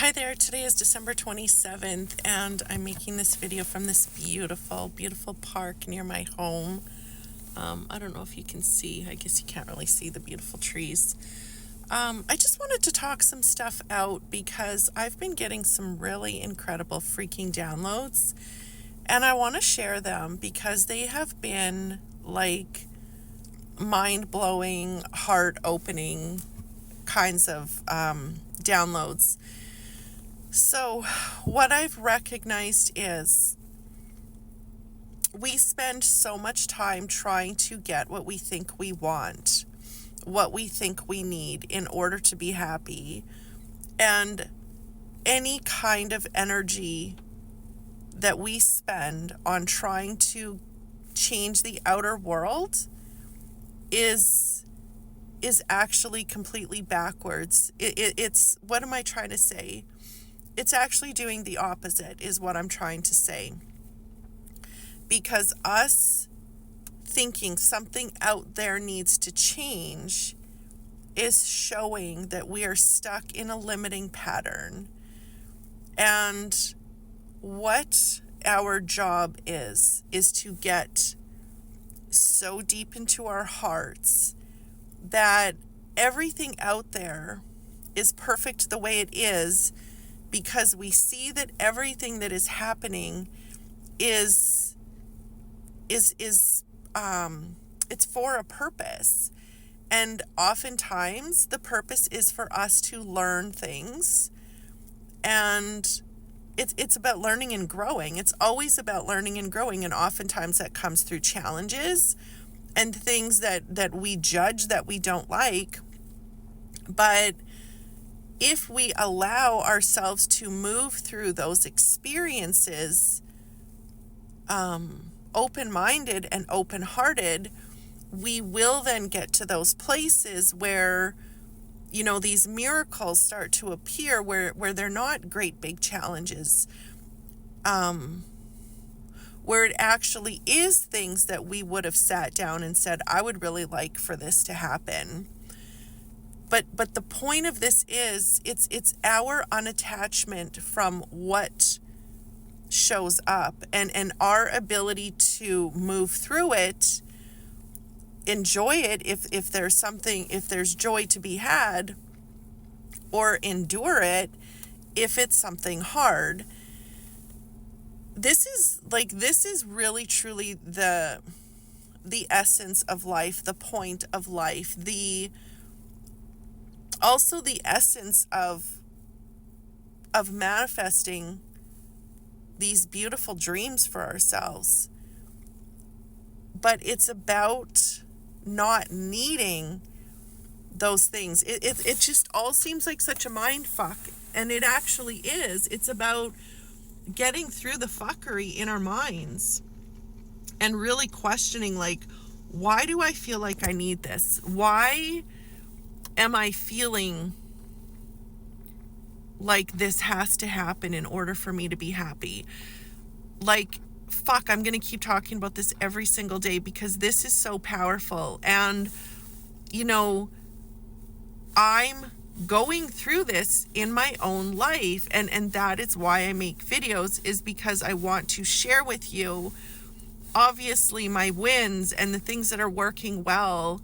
Hi there, today is December 27th and I'm making this video from this beautiful, beautiful park near my home. I don't know if you can see, I guess you can't really see the beautiful trees. I just wanted to talk some stuff out because I've been getting some really incredible freaking downloads and I want to share them because they have been like mind-blowing, heart-opening kinds of downloads. So what I've recognized is we spend so much time trying to get what we think we want, what we think we need in order to be happy. And any kind of energy that we spend on trying to change the outer world is actually completely backwards. It's what am I trying to say? It's actually doing the opposite is what I'm trying to say. Because us thinking something out there needs to change is showing that we are stuck in a limiting pattern. And what our job is to get so deep into our hearts that everything out there is perfect the way it is, because we see that everything that is happening is it's for a purpose. And oftentimes the purpose is for us to learn things, and it's about learning and growing. It's always about learning and growing, and oftentimes that comes through challenges and things that we judge that we don't like. But if we allow ourselves to move through those experiences open-minded and open-hearted, we will then get to those places where, these miracles start to appear, where they're not great big challenges, where it actually is things that we would have sat down and said, I would really like for this to happen. But the point of this is it's our unattachment from what shows up, and our ability to move through it, enjoy it if there's joy to be had, or endure it if it's something hard. This is really truly the essence of life, the point of life, also the essence of manifesting these beautiful dreams for ourselves. But it's about not needing those things. It just all seems like such a mind fuck, and it actually is. It's about getting through the fuckery in our minds and really questioning, why do I feel like I need this? Why am I feeling like this has to happen in order for me to be happy? Fuck, I'm going to keep talking about this every single day because this is so powerful. And, I'm going through this in my own life. And that is why I make videos, is because I want to share with you, obviously, my wins and the things that are working well,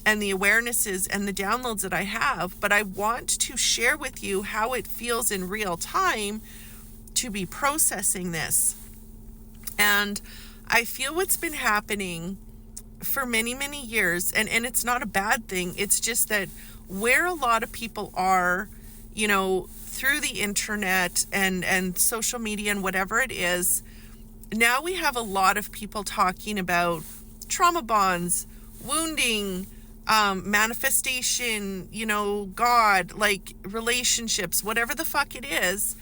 and the awarenesses and the downloads that I have, but I want to share with you how it feels in real time to be processing this. And I feel what's been happening for many, many years, and it's not a bad thing. It's just that where a lot of people are, through the internet and social media and whatever it is, now we have a lot of people talking about trauma bonds, wounding, manifestation, God, relationships, whatever the fuck it is.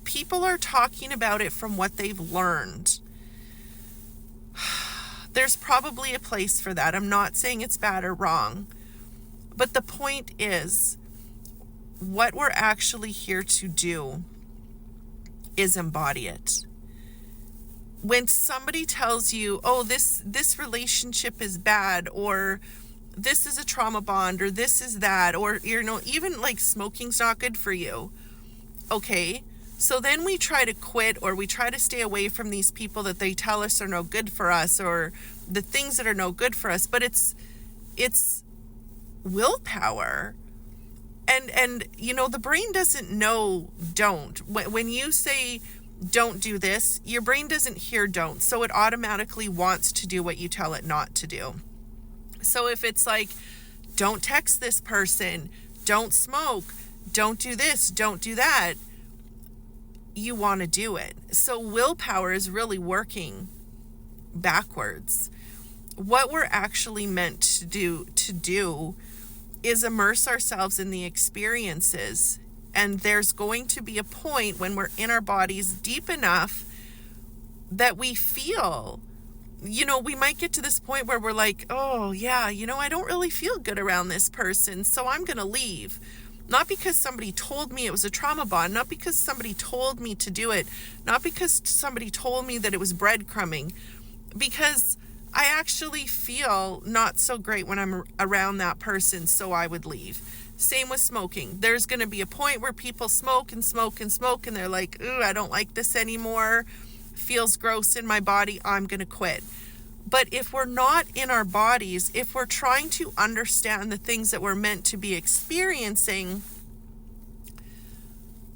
People are talking about it from what they've learned. There's probably a place for that. I'm not saying it's bad or wrong. But the point is, what we're actually here to do is embody it. When somebody tells you, oh, this relationship is bad, or this is a trauma bond, or this is that, or, even smoking's not good for you. Okay, so then we try to quit, or we try to stay away from these people that they tell us are no good for us, or the things that are no good for us. But it's willpower. And you know, the brain doesn't know don't. When you say don't do this, your brain doesn't hear don't, so it automatically wants to do what you tell it not to do. So if it's like, don't text this person, don't smoke, don't do this, don't do that, you want to do it. So willpower is really working backwards. What we're actually meant to do is immerse ourselves in the experiences. And there's going to be a point when we're in our bodies deep enough that we feel, you know, we might get to this point where we're like, oh yeah, you know, I don't really feel good around this person, so I'm going to leave. Not because somebody told me it was a trauma bond, not because somebody told me to do it, not because somebody told me that it was breadcrumbing, because I actually feel not so great when I'm around that person, so I would leave. Same with smoking. There's going to be a point where people smoke and smoke and smoke, and they're like, ooh, I don't like this anymore. Feels gross in my body. I'm going to quit. But if we're not in our bodies, if we're trying to understand the things that we're meant to be experiencing,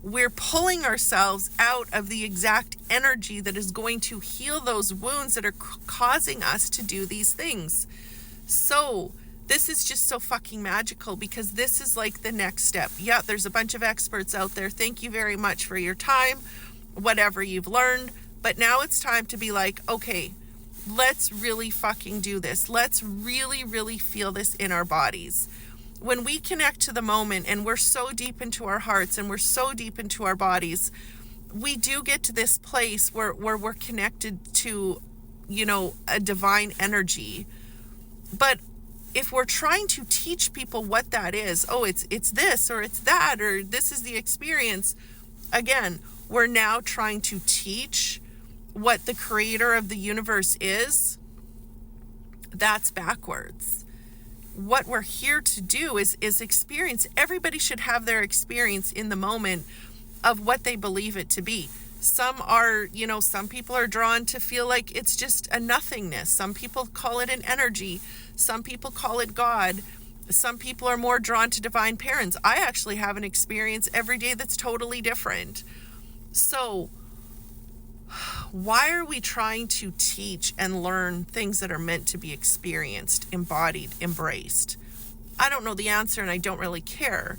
we're pulling ourselves out of the exact energy that is going to heal those wounds that are causing us to do these things. So this is just so fucking magical, because this is like the next step. Yeah, there's a bunch of experts out there. Thank you very much for your time, whatever you've learned. But now it's time to be like, okay, let's really fucking do this. Let's really, really feel this in our bodies. When we connect to the moment and we're so deep into our hearts and we're so deep into our bodies, we do get to this place where we're connected to, you know, a divine energy. But if we're trying to teach people what that is, oh, it's this or it's that, or this is the experience, again, we're now trying to teach what the creator of the universe is. That's backwards. What we're here to do is experience. Everybody should have their experience in the moment of what they believe it to be. Some are, you know, some people are drawn to feel like it's just a nothingness. Some people call it an energy. Some people call it God. Some people are more drawn to divine parents. I actually have an experience every day that's totally different. So why are we trying to teach and learn things that are meant to be experienced, embodied, embraced? I don't know the answer, and I don't really care.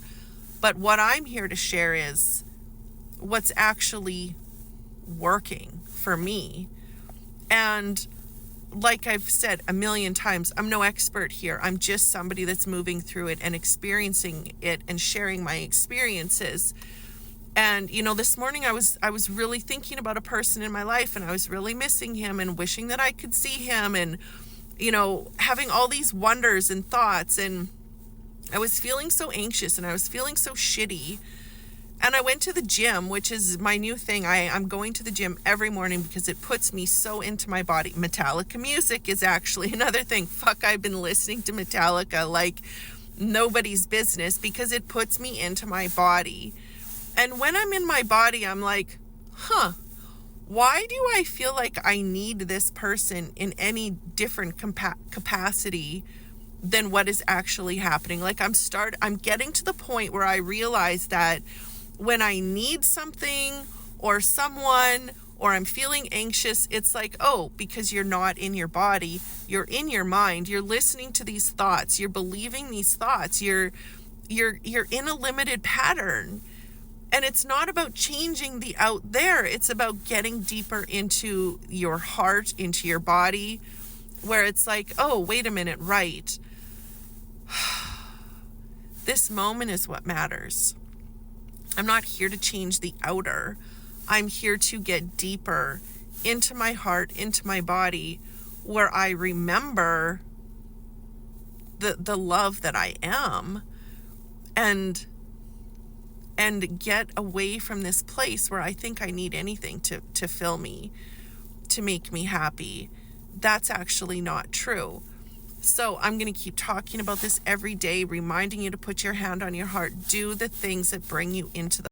But what I'm here to share is what's actually working for me. And like I've said a million times, I'm no expert here. I'm just somebody that's moving through it and experiencing it and sharing my experiences. And, you know, this morning I was really thinking about a person in my life, and I was really missing him and wishing that I could see him, and, you know, having all these wonders and thoughts. And I was feeling so anxious, and I was feeling so shitty. And I went to the gym, which is my new thing. I'm going to the gym every morning because it puts me so into my body. Metallica music is actually another thing. Fuck, I've been listening to Metallica like nobody's business because it puts me into my body. And when I'm in my body, I'm like, why do I feel like I need this person in any different capacity than what is actually happening? Like I'm getting to the point where I realize that when I need something or someone, or I'm feeling anxious, it's like, oh, because you're not in your body, you're in your mind, you're listening to these thoughts, you're believing these thoughts, you're in a limited pattern. And it's not about changing the out there. It's about getting deeper into your heart, into your body, where it's like, oh, wait a minute, right. This moment is what matters. I'm not here to change the outer. I'm here to get deeper into my heart, into my body, where I remember the love that I am, and get away from this place where I think I need anything to fill me, to make me happy. That's actually not true. So I'm going to keep talking about this every day, reminding you to put your hand on your heart. Do the things that bring you into the